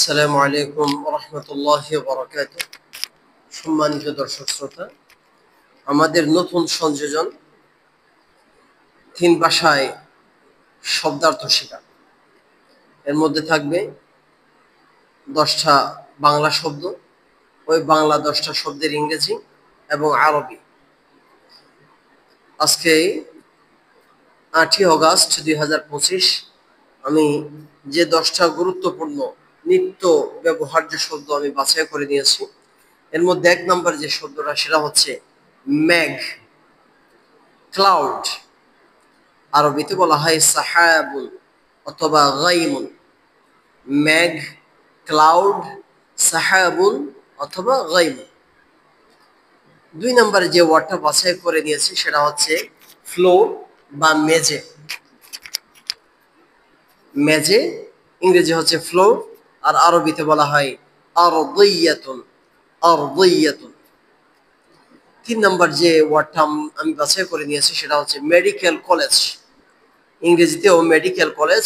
আসসালামু আলাইকুম রহমতুল্লাহি ওয়া বারাকাতুহু। সম্মানিত দর্শক শ্রোতা, আমাদের নতুন সংযোজন তিন ভাষায় শব্দার্থ শেখা। এর মধ্যে থাকবে 10টা বাংলা শব্দ, ওই বাংলা 10টা শব্দের ইংরেজি এবং আরবি। আজকে 8ই অগাস্ট 2025 আমি যে 10টা গুরুত্বপূর্ণ নিত্য ব্যবহার্য শব্দ আমি বাছাই করে নিয়েছি, এর মধ্যে 1 নম্বর যে শব্দটা সেটা হচ্ছে মেঘ, ক্লাউড। আরবিতে বলা হয় সাহাবুন অথবা গাইমুন। মেঘ, ক্লাউড, সাহাবুন অথবা গাইমুন। 2 নম্বরে যে ওয়ার্ডটা বাছাই করে নিয়েছি সেটা হচ্ছে ফ্লোর বা মেঝে। মেঝে ইংরেজি হচ্ছে ফ্লোর, আর আরবিতে বলা হয় আরদিয়াতুন, আরদিয়াতুন। 3 নম্বর যে ওয়ার্ডটা আমি বাছাই করে নিয়েছি সেটা হচ্ছে মেডিকেল কলেজ। ইংরেজিতেও মেডিকেল কলেজ,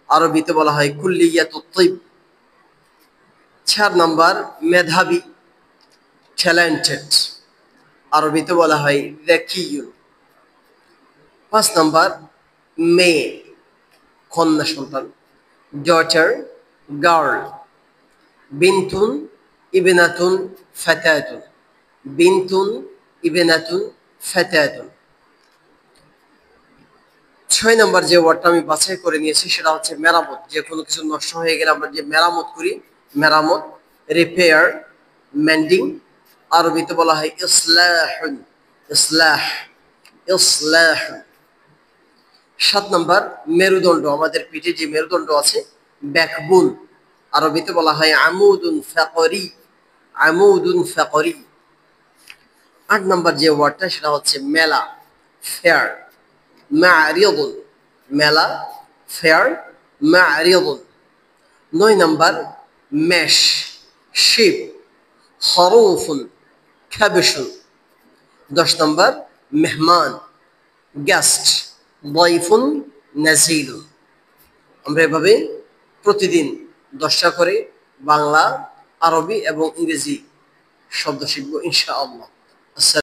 আরবিতে বলা হয় কুল্লিয়াতুত তিব। 4 নম্বর মেধাবী, ট্যালেন্টেড, আরবিতে বলা হয় যাকিয়ুন। 5 নম্বর মেয়ে, কন্যা সন্তান, ডটার, গার্ল। বিনতুন, ইবনাতুন, ফাতাতুন, বিনতুন, ইবনাতুন, ফাতাতুন। 6 নম্বর যে ওয়ার্ডটা আমি বাছাই করে নিয়েছি সেটা হচ্ছে মেরামত। যে কোনো কিছু নষ্ট হয়ে গেলে আমরা যে মেরামত করি, মেরামত, রিপেয়ার, মেন্ডিং, আরবিতে বলা হয় ইসলাহুন, ইসলাহ, ইসলাহ। 7 নম্বর মেরুদণ্ড, আমাদের পিঠে যে মেরুদণ্ড আছে, ব্যাকবোন, আরবিতে বলা হয় আমুদুন ফাকরি, আমুদুন ফাকরি। 8 নম্বর যে ওয়ার্ডটা সেটা হচ্ছে মেলা, ফেয়ার, মা'রিদুন, মেলা, ফেয়ার, মা'রিদুন। 9 নম্বর মেশ, শিপ, খরুফুন, খাবশুন। 10 নম্বর মেহমান, গেস্ট, দয়ফুন, নাজিলুন। আমরা এভাবে প্রতিদিন 10টা করে বাংলা, আরবি এবং ইংরেজি শব্দ শিখবো ইনশাআল্লাহ।